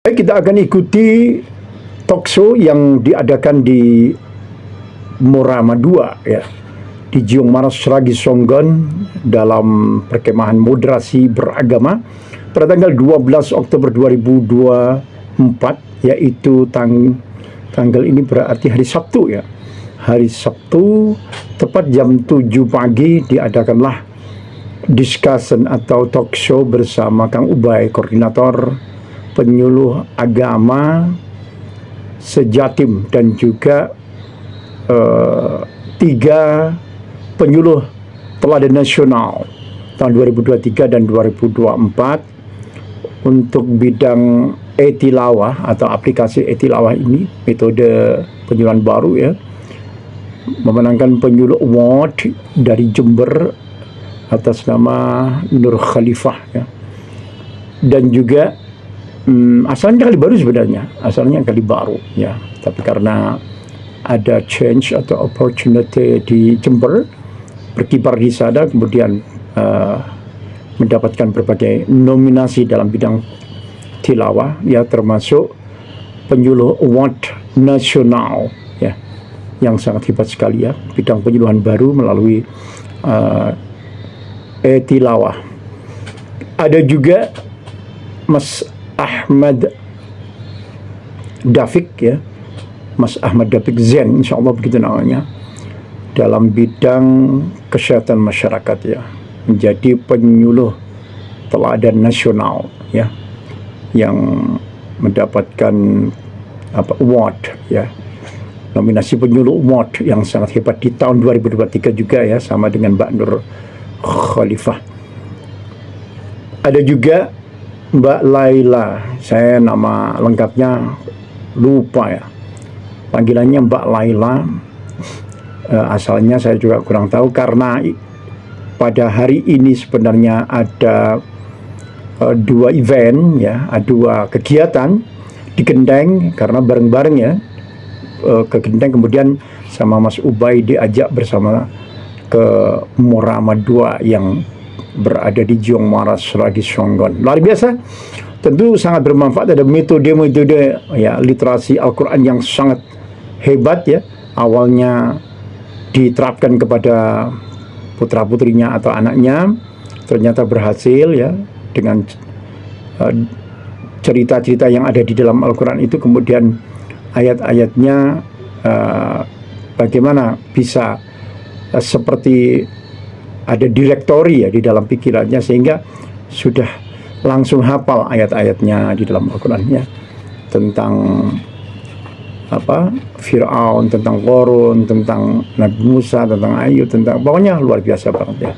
Baik, kita akan ikuti talkshow yang diadakan di Morama 2 ya, di Jiong Maras Sragi Songgon dalam perkemahan moderasi beragama pada tanggal 12 Oktober 2024, yaitu tanggal ini berarti hari Sabtu ya. Hari Sabtu tepat jam 7 pagi diadakanlah discussion atau talkshow bersama Kang Ubay, koordinator penyuluh agama sejatim, dan juga 3 penyuluh teladan nasional tahun 2023 dan 2024 untuk bidang e-tilawah atau aplikasi e-tilawah ini, metode penyuluhan baru ya, memenangkan penyuluh award dari Jember atas nama Nur Khalifah ya. Dan juga asalnya kali baru sebenarnya, asalnya kali baru ya, tapi karena ada change atau opportunity di Jember, berkibar di sana, kemudian mendapatkan berbagai nominasi dalam bidang tilawah ya, termasuk penyuluh award nasional ya, yang sangat hebat sekali ya, bidang penyuluhan baru melalui tilawah. Ada juga Mas Ahmad Dafiq ya, Mas Ahmad Dafiq Zen, insya Allah begitu namanya, dalam bidang kesehatan masyarakat ya, menjadi penyuluh teladan nasional ya, yang mendapatkan award ya, nominasi penyuluh award yang sangat hebat di tahun 2023 juga ya, sama dengan Mbak Nur Khalifah. Ada juga Mbak Laila, saya nama lengkapnya lupa ya, panggilannya Mbak Laila, asalnya saya juga kurang tahu, karena pada hari ini sebenarnya ada 2 event ya, ada 2 kegiatan di Gendeng, karena bareng-bareng ya ke Gendeng, kemudian sama Mas Ubay diajak bersama ke Morama 2 yang berada di Jiong Maras Sragi Songgon. Luar biasa, tentu sangat bermanfaat. Ada metode-metode ya literasi Al-Quran yang sangat hebat ya, awalnya diterapkan kepada putra-putrinya atau anaknya, ternyata berhasil ya, dengan cerita-cerita yang ada di dalam Al-Quran itu, kemudian ayat-ayatnya bagaimana bisa seperti ada direktori ya di dalam pikirannya, sehingga sudah langsung hafal ayat-ayatnya di dalam Al-Qurannya, tentang Fir'aun, tentang Qorun, tentang Nabi Musa, tentang Ayub, tentang, pokoknya luar biasa banget ya.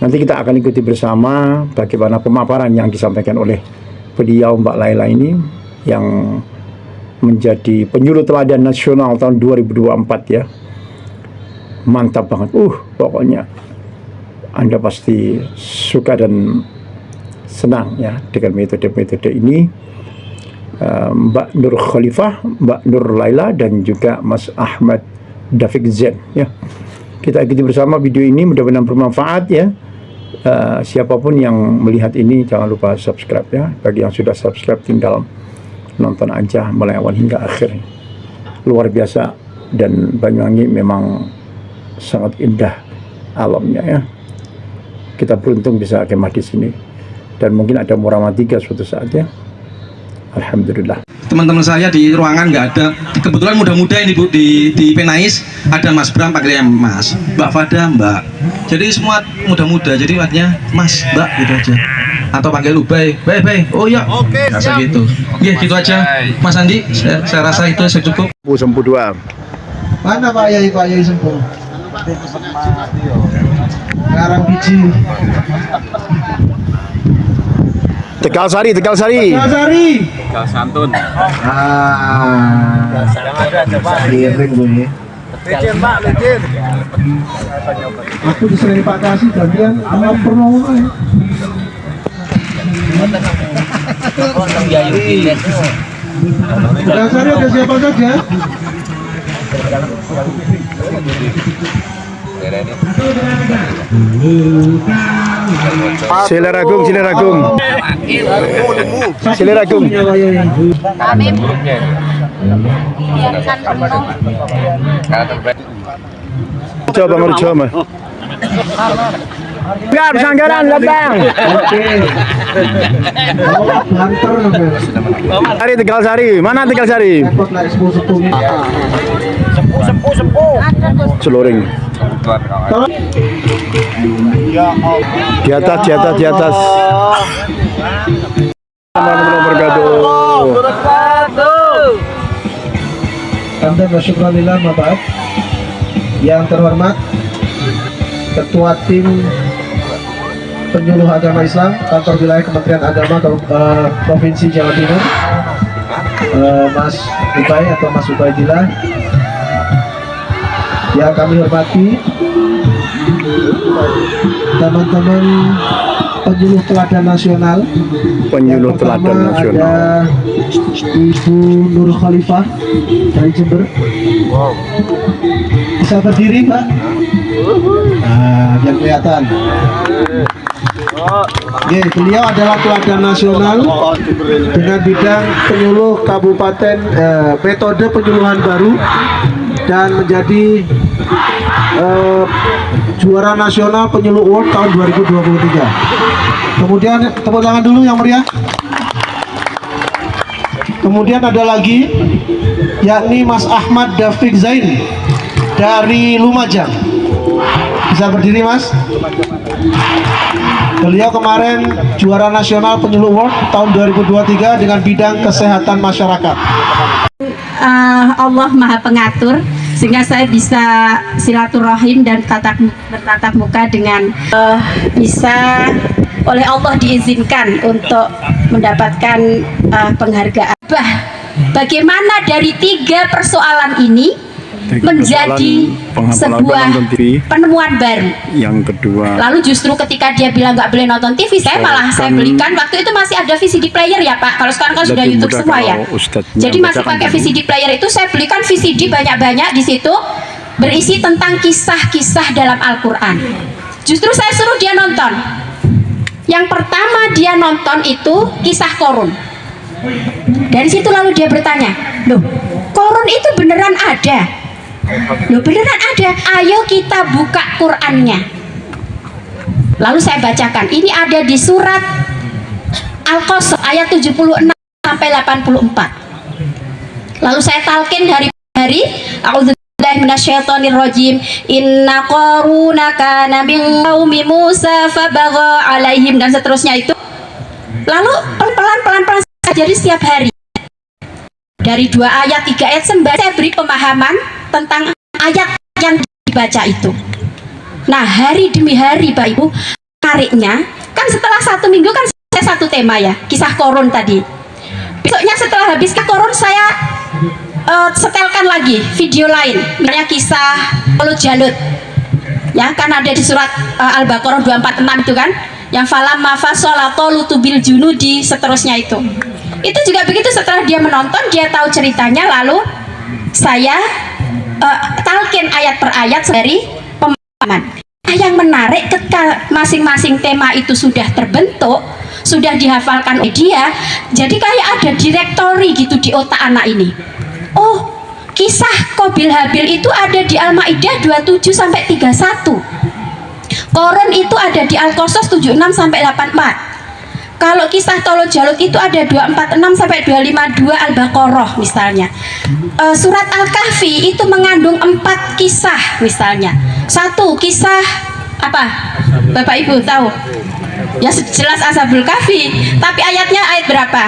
Nanti kita akan ikuti bersama bagaimana pemaparan yang disampaikan oleh beliau Mbak Laila ini, yang menjadi penyuluh teladan nasional tahun 2024 ya. Mantap banget, pokoknya Anda pasti suka dan senang ya dengan metode-metode ini. Mbak Nur Khalifah, Mbak Nur Laila, dan juga Mas Ahmad Dafiq Zen ya. Kita ikuti bersama video ini, mudah-mudahan bermanfaat ya. Siapapun yang melihat ini jangan lupa subscribe ya. Bagi yang sudah subscribe tinggal nonton aja mulai awal hingga akhir. Luar biasa, dan Banyuwangi memang sangat indah alamnya ya. Kita beruntung bisa kemah di sini, dan mungkin ada Morama 3 suatu saat ya. Alhamdulillah. Teman-teman saya di ruangan nggak ada, kebetulan muda-muda ini Bu, di Penais ada Mas Bram panggilnya Mas, Mbak Fada Mbak, jadi semua muda-muda, jadi artinya Mas Mbak gitu aja, atau panggil Ubay, Bay, oh ya, oke, rasa gitu ya, gitu aja Mas Andi. Saya rasa itu cukup. Sempu 2 mana Pak Yai Sempu? Karang biji. Tegal Sari. Tegal Santun. Liring gue. Licin Pak, licin. Aku diserahin Pak Kasih gantian sama Purnomo. Tegal Sari ada siapa saja? Silaragung, Silaragung. Silaragung. Kami biarkan penuh. Coba coba. Enggak, pesanggaran datang. Oke. Oh, banter namanya. Sari Tegal Sari. Mana Tegal Sari? Repot lah expo sepuhnya. Celuring. Di atas, di atas, di atas. Assalamualaikum Anda bersyukurillah maaf. Yang terhormat Ketua Tim Penyuluh Agama Islam Kantor Wilayah Kementerian Agama Provinsi Jawa Timur, Mas Ubay atau Mas Ubaidillah. Yang kami hormati teman-teman penyuluh teladan nasional. Penyuluh Yang pertama teladan nasional. ada Ibu Nur Khalifah dari Jember. Bisa berdiri, Pak? Nah, yang kelihatan. Oke, beliau adalah teladan nasional dengan bidang penyuluh kabupaten, metode penyuluhan baru, dan menjadi juara nasional penyuluh award tahun 2023. Kemudian tepuk tangan dulu yang meriah. Kemudian ada lagi yakni Mas Ahmad Dafiq Zain dari Lumajang. Bisa berdiri, Mas? Beliau kemarin juara nasional penyuluh award tahun 2023 dengan bidang kesehatan masyarakat. Allah Maha Pengatur sehingga saya bisa silaturahim dan bertatap muka dengan bisa oleh Allah diizinkan untuk mendapatkan penghargaan. Bagaimana dari 3 persoalan ini menjadi sebuah penemuan baru. Yang kedua, Lalu justru ketika dia bilang nggak boleh nonton TV, saya belikan. Waktu itu masih ada VCD player ya Pak. Kalau sekarang kan sudah lebih YouTube mudah semua ya. kalau Ustadznya Jadi masih bacakan pakai dulu. VCD player itu, saya belikan VCD banyak-banyak di situ berisi tentang kisah-kisah dalam Al-Quran. Justru saya suruh dia nonton. Yang pertama dia nonton itu kisah Korun. Dari situ lalu dia bertanya, loh, Korun itu beneran ada? Loh, beneran ada. Ayo kita buka Qurannya. Lalu saya bacakan. Ini ada di surat Al-Qasas ayat 76 sampai 84. Lalu saya talqin hari a'udzubillahi minasyaitonirrajim. Inna Qaruna kana min qaumi Musa fabagha alaihim, dan seterusnya itu. Lalu pelan-pelan jadi setiap hari dari 2 ayat 3 ayat saya beri pemahaman tentang ayat yang dibaca itu. Nah, hari demi hari Pak Ibu, tariknya kan setelah 1 minggu kan saya 1 tema ya, kisah Korun tadi. Besoknya setelah habis ke Korun saya setelkan lagi video lain, misalnya kisah Mulut Jalut ya, kan ada di surat Al-Baqarah 246 itu kan, yang falamma fasala talutu bil junudi, seterusnya itu juga begitu. Setelah dia menonton, dia tahu ceritanya, lalu saya talqin ayat per ayat dari pemahaman. Yang menarik ketika masing-masing tema itu sudah terbentuk, sudah dihafalkan oleh dia, jadi kayak ada direktori gitu di otak anak ini. Oh, kisah Qabil Habil itu ada di Al-Maidah 27 sampai 31. Korun itu ada di Al-Qasas 76 sampai 84. Kalau kisah Tolo Jalut itu ada 246 sampai 252 Al-Baqarah misalnya. Surat Al-Kahfi itu mengandung 4 kisah misalnya. 1 kisah apa? Bapak Ibu tahu? Ya jelas Ashabul Kahfi, tapi ayatnya ayat berapa?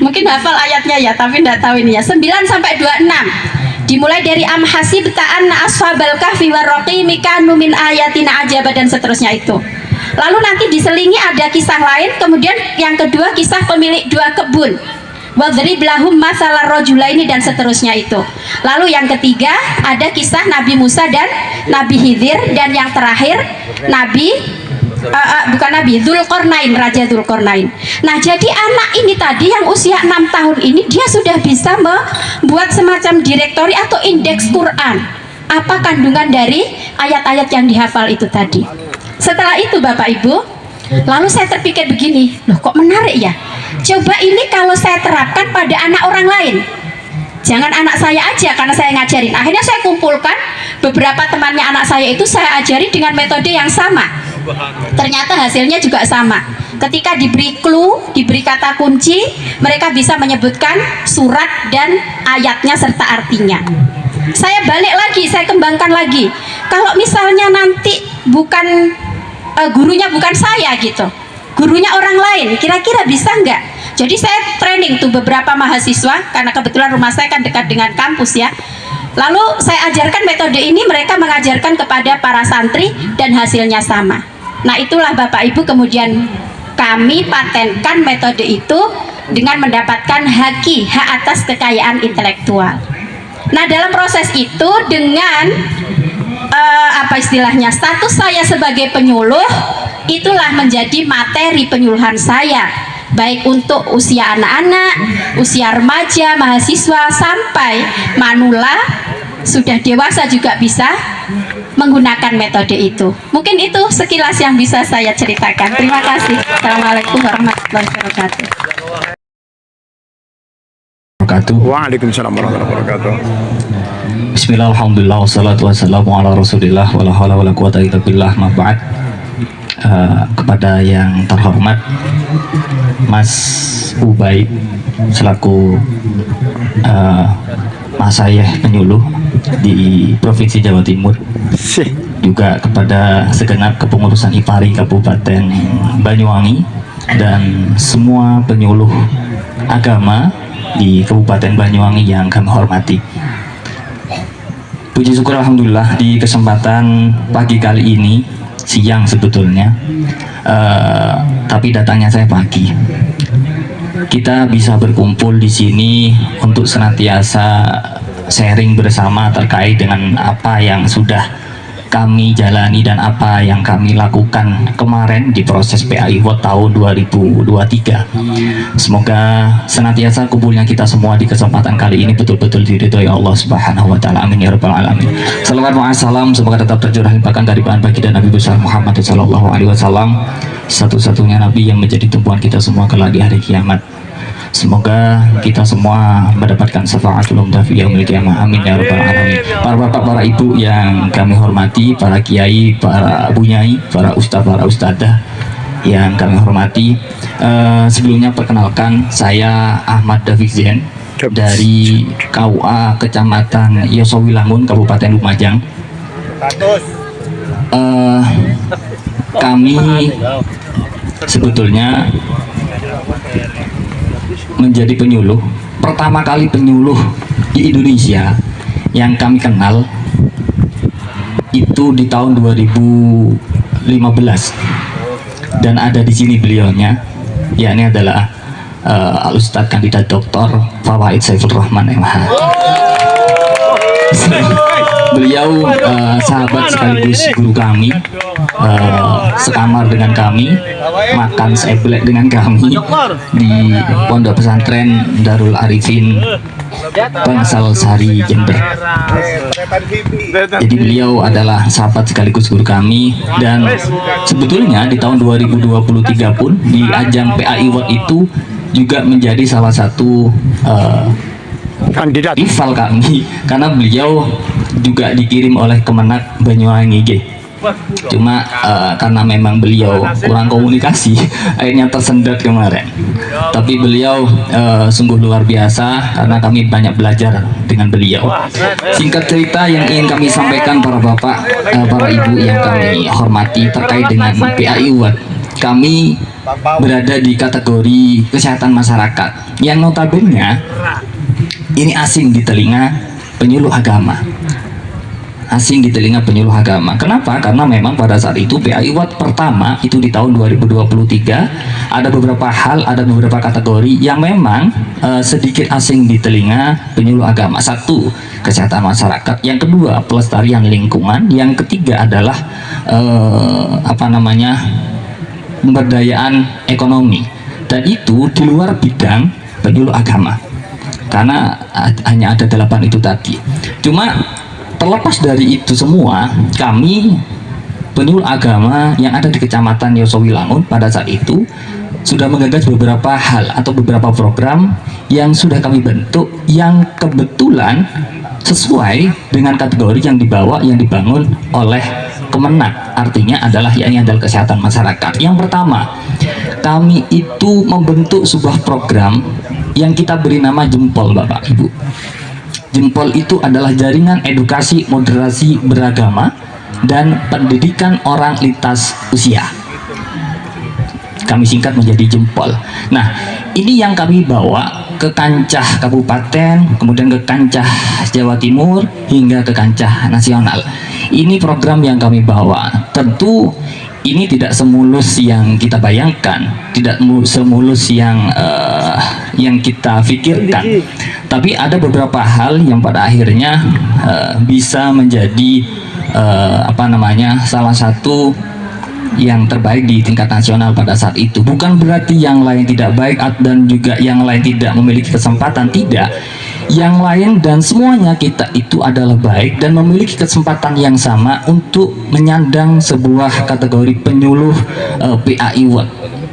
Mungkin hafal ayatnya ya, tapi tidak tahu ini ya. 9 sampai 26. Dimulai dari am hasibta anna ashabal kahfi warraqimi kanu min ayatina ajaba, dan seterusnya itu. Lalu nanti diselingi ada kisah lain, kemudian yang kedua kisah pemilik 2 kebun. Wadrib lahum masalah rajulaini, dan seterusnya itu. Lalu yang ketiga ada kisah Nabi Musa dan Nabi Khidir, dan yang terakhir Dzulqarnain, Raja Dzulqarnain. Nah, jadi anak ini tadi yang usia 6 tahun ini dia sudah bisa membuat semacam direktori atau indeks Quran. apa kandungan dari ayat-ayat yang dihafal itu tadi. Setelah itu Bapak Ibu, lalu saya terpikir begini, loh kok menarik ya, coba ini kalau saya terapkan pada anak orang lain, jangan anak saya aja karena saya ngajarin. Akhirnya saya kumpulkan beberapa temannya anak saya itu, saya ajari dengan metode yang sama. Ternyata hasilnya juga sama. Ketika diberi clue, diberi kata kunci, mereka bisa menyebutkan surat dan ayatnya serta artinya. Saya balik lagi, saya kembangkan lagi. Kalau misalnya nanti bukan gurunya bukan saya gitu, gurunya orang lain, kira-kira bisa nggak? Jadi saya training tuh beberapa mahasiswa, karena kebetulan rumah saya kan dekat dengan kampus ya. Lalu saya ajarkan metode ini, mereka mengajarkan kepada para santri dan hasilnya sama. Nah itulah Bapak Ibu, kemudian kami patenkan metode itu dengan mendapatkan hak atas kekayaan intelektual. Nah dalam proses itu dengan apa istilahnya, status saya sebagai penyuluh itulah menjadi materi penyuluhan saya, baik untuk usia anak-anak, usia remaja, mahasiswa, sampai manula sudah dewasa juga bisa menggunakan metode itu. Mungkin itu sekilas yang bisa saya ceritakan. Terima kasih. Assalamualaikum warahmatullahi wabarakatuh. Waalaikumsalam warahmatullahi wabarakatuh. Bismillah, alhamdulillah, wassalatu wassalamu ala rasulillah, wala hawla wala quwata illa billah, ma ba'd. Kepada yang terhormat Mas Ubay selaku Mas Ayah penyuluh di Provinsi Jawa Timur, juga kepada segenap kepengurusan IPARI Kabupaten Banyuwangi dan semua penyuluh agama di Kabupaten Banyuwangi yang kami hormati. Puji syukur alhamdulillah di kesempatan pagi kali ini, siang sebetulnya, tapi datangnya saya pagi. Kita bisa berkumpul di sini untuk senantiasa sharing bersama terkait dengan apa yang sudah kami jalani dan apa yang kami lakukan kemarin di proses PAI World tahun 2023. Semoga senantiasa kumpulnya kita semua di kesempatan kali ini betul-betul diridhoi Allah Subhanahu wa taala. Amin ya rabbal alamin. Salawat wa salam semoga tetap tercurah limpahkan dari bahan bagi dan Nabi besar Muhammad sallallahu alaihi wasallam, satu-satunya nabi yang menjadi tumpuan kita semua kelak di hari kiamat. Semoga kita semua mendapatkan syafaatul umdah fi yaumil qiyamah. Amin ya rabbal alamin. Para bapak, para ibu yang kami hormati, para kiai, para bunyai, para ustaz, para ustadzah yang kami hormati, sebelumnya perkenalkan, saya Ahmad Dafiq Zain dari KUA Kecamatan Yosowilangun, Kabupaten Lumajang. Kami sebetulnya menjadi penyuluh, pertama kali penyuluh di Indonesia yang kami kenal itu di tahun 2015, dan ada di sini beliaunya, yakni adalah Al-Ustadz Kandidat Dr. Fawaid Saiful Rahman MH. Beliau sahabat sekaligus guru kami, sekamar dengan kami, makan seblek dengan kami di Pondok Pesantren Darul Arifin Bangsal Sari, Jember. Jadi beliau adalah sahabat sekaligus guru kami, dan sebetulnya di tahun 2023 pun di ajang PAI World itu juga menjadi salah satu Kandidat rival kami, karena beliau juga dikirim oleh Kemenak Banyuwangi. Cuma karena memang beliau kurang komunikasi, akhirnya tersendat kemarin. Tapi beliau sungguh luar biasa, karena kami banyak belajar dengan beliau. Singkat cerita yang ingin kami sampaikan para bapak, para ibu yang kami hormati terkait dengan PAI World, kami berada di kategori kesehatan masyarakat yang notabene ini asing di telinga penyuluh agama. Asing di telinga penyuluh agama. Kenapa? Karena memang pada saat itu PAI World pertama itu di tahun 2023 ada beberapa hal, ada beberapa kategori yang memang sedikit asing di telinga penyuluh agama. Satu, kesehatan masyarakat. Yang kedua, pelestarian lingkungan. Yang ketiga adalah pemberdayaan ekonomi. Dan itu di luar bidang penyuluh agama, karena hanya ada 8 itu tadi. Cuma terlepas dari itu semua, kami penyuluh agama yang ada di Kecamatan Yosowilangun pada saat itu sudah menggagas beberapa hal atau beberapa program yang sudah kami bentuk yang kebetulan sesuai dengan kategori yang dibangun oleh Kemenak, artinya yakni adalah kesehatan masyarakat. Yang pertama, kami itu membentuk sebuah program yang kita beri nama Jempol, Bapak Ibu. Jempol itu adalah jaringan edukasi moderasi beragama dan pendidikan orang lintas usia. Kami singkat menjadi Jempol. Nah, ini yang kami bawa ke kancah kabupaten, kemudian ke kancah Jawa Timur, hingga ke kancah nasional. Ini program yang kami bawa. Tentu ini tidak semulus yang kita bayangkan, tidak semulus yang kita pikirkan. Tapi ada beberapa hal yang pada akhirnya bisa menjadi salah satu yang terbaik di tingkat nasional pada saat itu. Bukan berarti yang lain tidak baik dan juga yang lain tidak memiliki kesempatan, tidak. Yang lain dan semuanya kita itu adalah baik dan memiliki kesempatan yang sama untuk menyandang sebuah kategori penyuluh PAI Award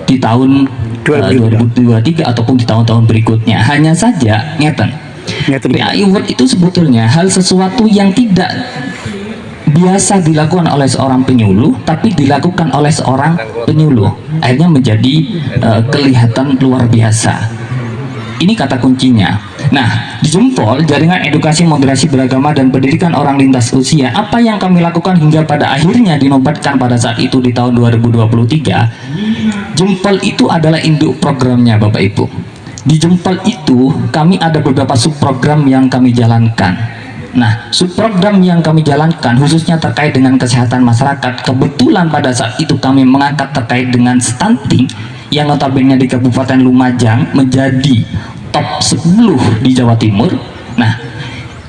di tahun 2023 ataupun di tahun-tahun berikutnya. Hanya saja PAI Award itu sebetulnya hal sesuatu yang tidak biasa dilakukan oleh seorang penyuluh, tapi dilakukan oleh seorang penyuluh, akhirnya menjadi kelihatan luar biasa. Ini kata kuncinya. Nah, di Jempol, jaringan edukasi moderasi beragama dan pendidikan orang lintas usia, apa yang kami lakukan hingga pada akhirnya dinobatkan pada saat itu di tahun 2023, Jempol itu adalah induk programnya, Bapak Ibu. Di Jempol itu kami ada beberapa subprogram yang kami jalankan. Nah, subprogram yang kami jalankan khususnya terkait dengan kesehatan masyarakat. Kebetulan pada saat itu kami mengangkat terkait dengan stunting yang notabene di Kabupaten Lumajang menjadi top 10 di Jawa Timur. Nah,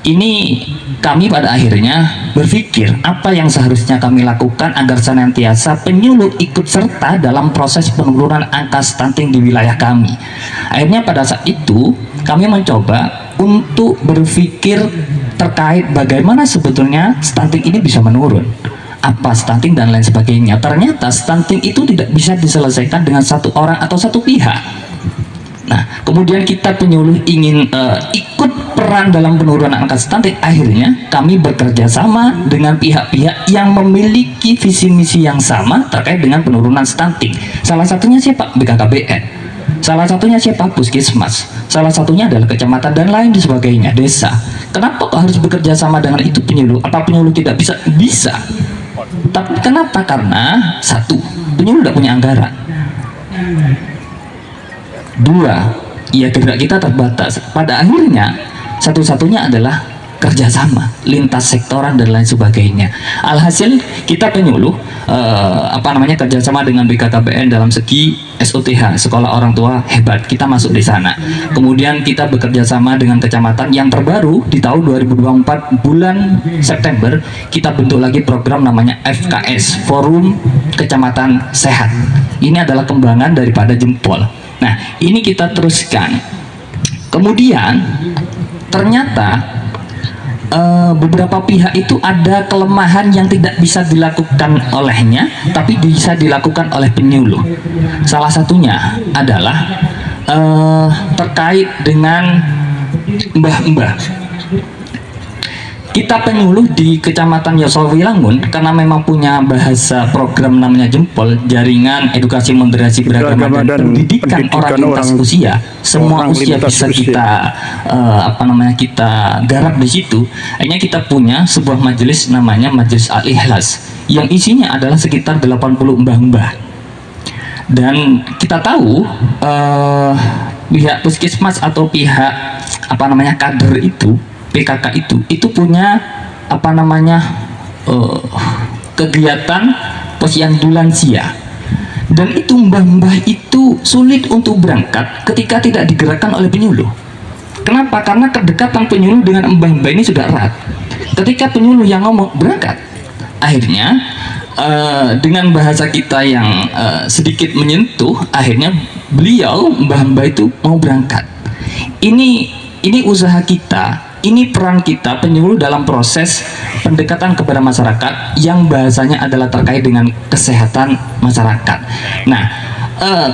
ini kami pada akhirnya berpikir apa yang seharusnya kami lakukan agar senantiasa penyuluh ikut serta dalam proses penurunan angka stunting di wilayah kami. Akhirnya pada saat itu kami mencoba untuk berpikir terkait bagaimana sebetulnya stunting ini bisa menurun, apa stunting dan lain sebagainya. Ternyata stunting itu tidak bisa diselesaikan dengan satu orang atau satu pihak. Nah, kemudian kita penyuluh ingin ikut peran dalam penurunan angka stunting. Akhirnya kami bekerja sama dengan pihak-pihak yang memiliki visi misi yang sama terkait dengan penurunan stunting. Salah satunya siapa? BKKBN. Salah satunya siapa? Puskesmas. Salah satunya adalah kecamatan dan lain sebagainya, desa. Kenapa kok harus bekerja sama dengan itu penyuluh? Apa penyuluh tidak bisa? Bisa. Tapi kenapa? Karena satu, penyuluh tidak punya anggaran. Dua, ya gerak kita terbatas. Pada akhirnya satu-satunya adalah kerjasama lintas sektoran dan lain sebagainya. Alhasil kita penyuluh kerjasama dengan BKKBN dalam segi SOTH, sekolah orang tua hebat, kita masuk di sana. Kemudian kita bekerja sama dengan kecamatan yang terbaru di tahun 2024 bulan September kita bentuk lagi program namanya FKS, Forum Kecamatan Sehat. Ini adalah kembangan daripada Jempol. Nah, ini kita teruskan. Kemudian ternyata beberapa pihak itu ada kelemahan yang tidak bisa dilakukan olehnya, tapi bisa dilakukan oleh penyuluh. Salah satunya adalah terkait dengan mbah-mbah. Kita penyuluh di Kecamatan Yosowilangun karena memang punya bahasa program namanya Jempol, jaringan edukasi moderasi beragama dan pendidikan orang lintas usia. Semua usia bisa kita kita garap di situ. Akhirnya kita punya sebuah majelis namanya Majelis Al-Ikhlas yang isinya adalah sekitar 80 mbah-mbah. Dan kita tahu pihak puskesmas atau pihak kader itu, PKK itu punya kegiatan posyandu lansia, dan itu mbah-mbah itu sulit untuk berangkat ketika tidak digerakkan oleh penyuluh. Kenapa? Karena kedekatan penyuluh dengan mbah-mbah ini sudah erat. Ketika penyuluh yang ngomong berangkat, akhirnya dengan bahasa kita yang sedikit menyentuh, akhirnya beliau mbah-mbah itu mau berangkat. Ini usaha kita ini peran kita penyuluh dalam proses pendekatan kepada masyarakat yang bahasanya adalah terkait dengan kesehatan masyarakat. Nah,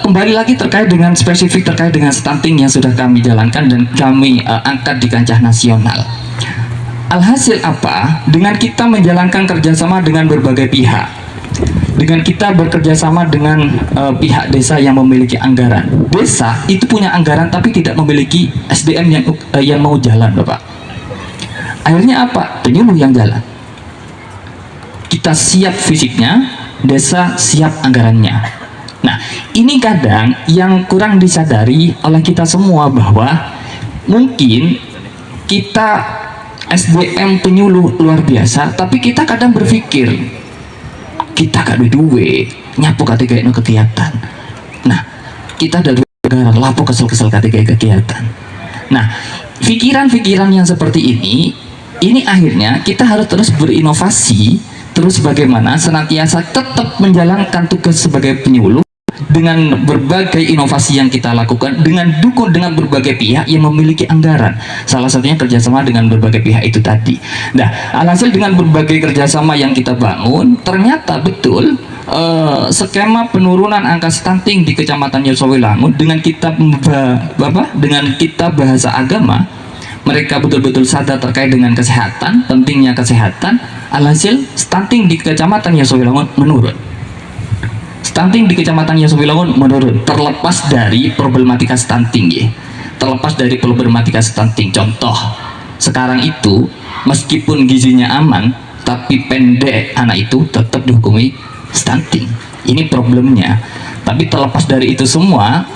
kembali lagi terkait dengan spesifik terkait dengan stunting yang sudah kami jalankan dan kami angkat di kancah nasional. Alhasil apa? Dengan kita menjalankan kerjasama dengan berbagai pihak, dengan kita bekerja sama dengan pihak desa yang memiliki anggaran. Desa itu punya anggaran tapi tidak memiliki SDM yang mau jalan, Bapak. Akhirnya apa? Penyuluh yang jalan. Kita siap fisiknya, desa siap anggarannya. Nah, ini kadang yang kurang disadari oleh kita semua, bahwa mungkin kita SDM penyuluh luar biasa, tapi kita kadang berpikir kita gak ada duit nyapu ketika itu kegiatan. Nah, kita dari negara lapo kesel-kesel ketika kegiatan. Nah, pikiran-pikiran yang seperti ini akhirnya kita harus terus berinovasi, terus bagaimana senantiasa tetap menjalankan tugas sebagai penyuluh dengan berbagai inovasi yang kita lakukan, dengan dukung dengan berbagai pihak yang memiliki anggaran. Salah satunya kerjasama dengan berbagai pihak itu tadi. Nah, alhasil dengan berbagai kerjasama yang kita bangun, ternyata betul skema penurunan angka stunting di Kecamatan Yosowilangun dengan kita bahasa agama, mereka betul-betul sadar terkait dengan kesehatan, pentingnya kesehatan. Alhasil stunting di Kecamatan Yosowilangun menurun. Stunting di Kecamatan Yosowilangun menurun, terlepas dari problematika stunting ya. Terlepas dari problematika stunting. Contoh, sekarang itu meskipun gizinya aman tapi pendek, anak itu tetap dihukumi stunting. Ini problemnya. Tapi terlepas dari itu semua,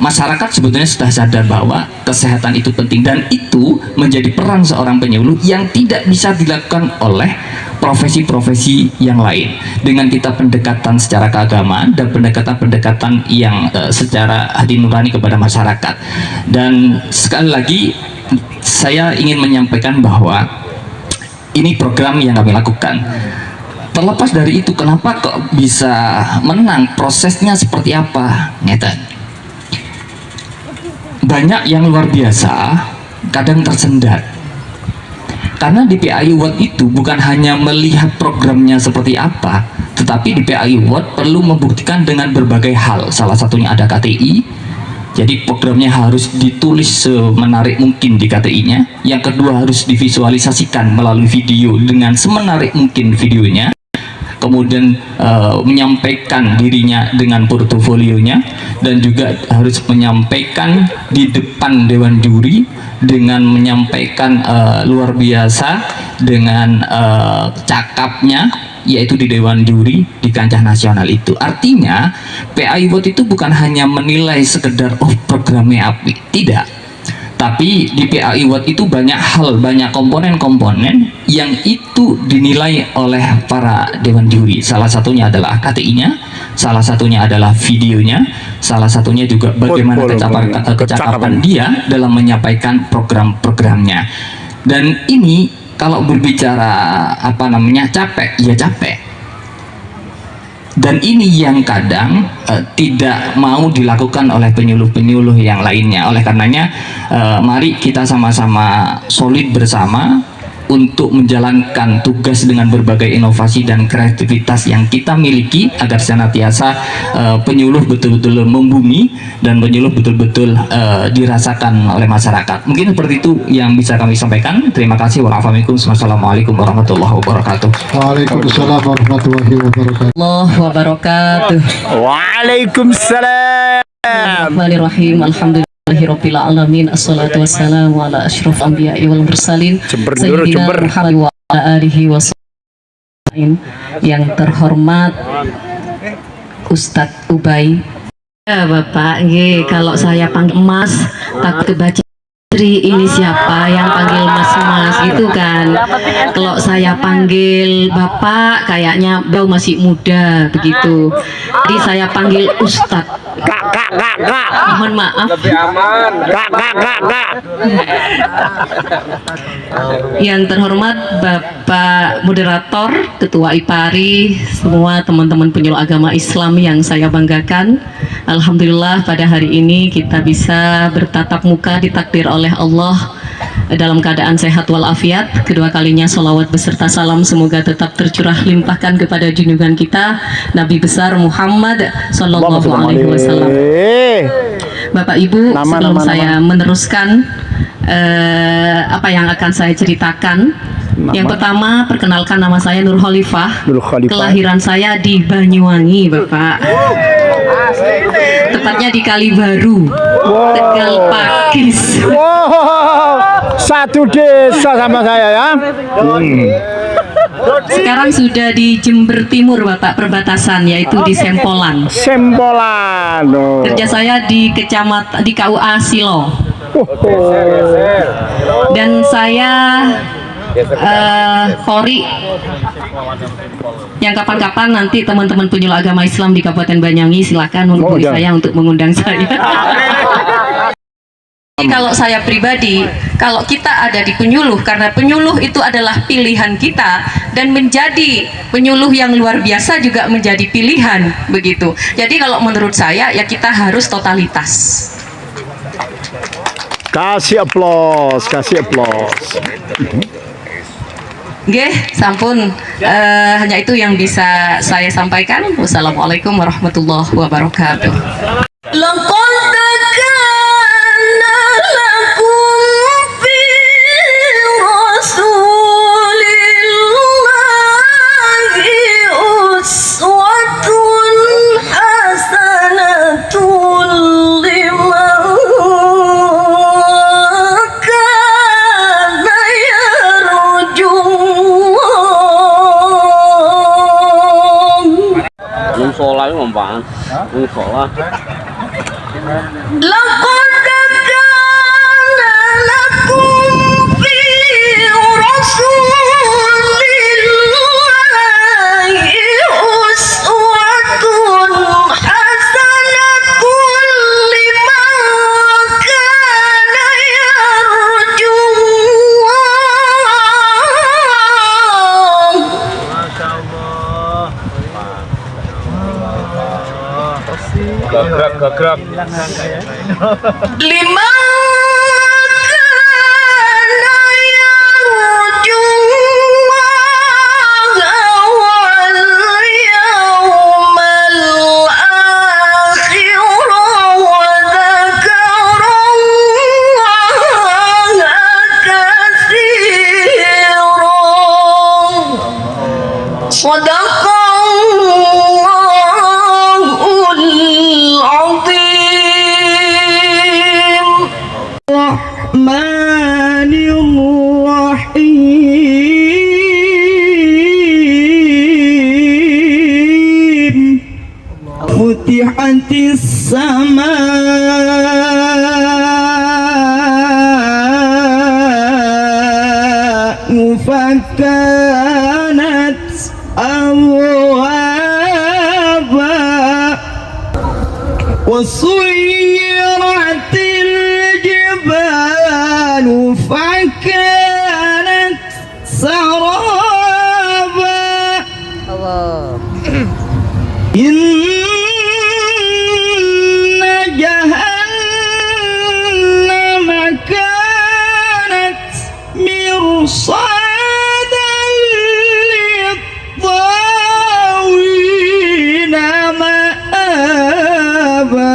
masyarakat sebetulnya sudah sadar bahwa kesehatan itu penting, dan itu menjadi peran seorang penyuluh yang tidak bisa dilakukan oleh profesi-profesi yang lain. Dengan kita pendekatan secara keagamaan dan pendekatan-pendekatan yang secara hati nurani kepada masyarakat. Dan sekali lagi saya ingin menyampaikan bahwa ini program yang kami lakukan. Terlepas dari itu, kenapa kok bisa menang, prosesnya seperti apa, ngeten. Banyak yang luar biasa kadang tersendat, karena di PAI World itu bukan hanya melihat programnya seperti apa, tetapi di PAI World perlu membuktikan dengan berbagai hal. Salah satunya ada KTI. Jadi programnya harus ditulis semenarik mungkin di KTI-nya. Yang kedua harus divisualisasikan melalui video dengan semenarik mungkin videonya. Kemudian menyampaikan dirinya dengan portofolionya, dan juga harus menyampaikan di depan dewan juri dengan menyampaikan luar biasa dengan cakapnya, yaitu di dewan juri di kancah nasional itu. Artinya PAI World itu bukan hanya menilai sekedar programnya apik, tidak. Tapi di PAI World itu banyak hal, banyak komponen-komponen yang itu dinilai oleh para dewan juri. Salah satunya adalah KTI-nya, salah satunya adalah videonya, salah satunya juga bagaimana kecakapan dia dalam menyampaikan program-programnya. Dan ini kalau berbicara capek, ya capek. Dan ini yang kadang tidak mau dilakukan oleh penyuluh-penyuluh yang lainnya. Oleh karenanya, mari kita sama-sama solid bersama untuk menjalankan tugas dengan berbagai inovasi dan kreativitas yang kita miliki, agar senantiasa penyuluh betul-betul membumi dan penyuluh betul-betul dirasakan oleh masyarakat. Mungkin seperti itu yang bisa kami sampaikan. Terima kasih. Wassalamualaikum warahmatullahi wabarakatuh. Waalaikumsalam warahmatullahi wabarakatuh. Allah wabarakatuh. Waalaikumsalam. Bismillahirrahmanirrahim. Alhamdulillahirabbil alamin. Assalatu wassalamu ala asyrafil anbiya'i wal mursalin. Sayyidina Muhammad wa ala alihi wasallam. Yang terhormat Ustadz Ubay. Ya Bapak, kalau saya panggil Mas takut kebaca ini siapa yang panggil Mas itu kan. Kalau saya panggil Bapak kayaknya beliau masih muda begitu. Jadi saya panggil Ustadz. Kak. Mohon maaf. Lebih aman. Kak. Yang terhormat Bapak Moderator, Ketua IPARI, semua teman-teman penyuluh agama Islam yang saya banggakan. Alhamdulillah pada hari ini kita bisa bertatap muka ditakdir oleh Allah dalam keadaan sehat walafiat. Kedua kalinya sholawat beserta salam semoga tetap tercurah limpahkan kepada junjungan kita Nabi besar Muhammad Sallallahu Alaihi Wasallam. Bapak Ibu, sebelum saya meneruskan apa yang akan saya ceritakan, yang pertama perkenalkan nama saya Nur Khalifah. Kelahiran saya di Banyuwangi, Bapak. Tepatnya di Kalibaru, Tegal Pakis. Wow, satu desa sama saya ya. Sekarang sudah di Jember Timur, Bapak, perbatasan, yaitu di Sempolan. Sempolan. Oh. Kerja saya di KUA Silo. Dan saya Khori yang kapan-kapan nanti teman-teman penyuluh agama Islam di Kabupaten Banyuwangi silakan menghubungi saya untuk mengundang saya. Kalau saya pribadi, kalau kita ada di penyuluh, karena penyuluh itu adalah pilihan kita, dan menjadi penyuluh yang luar biasa juga menjadi pilihan, begitu. Jadi kalau menurut saya ya kita harus totalitas. Kasih aplaus, kasih aplaus. Nggih, sampun, hanya itu yang bisa saya sampaikan. Wassalamualaikum warahmatullahi wabarakatuh. Sholat ngomong, sholat. Gagrak. Lima Futihatis sama mufakanat awwaba wasuyiratil jibalu fakanat saraba. Inna jahannama kanat mirsadan lit-taghina ma'aba.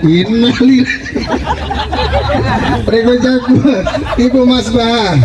Innalillahi. Berikut Ibu Mas Bah.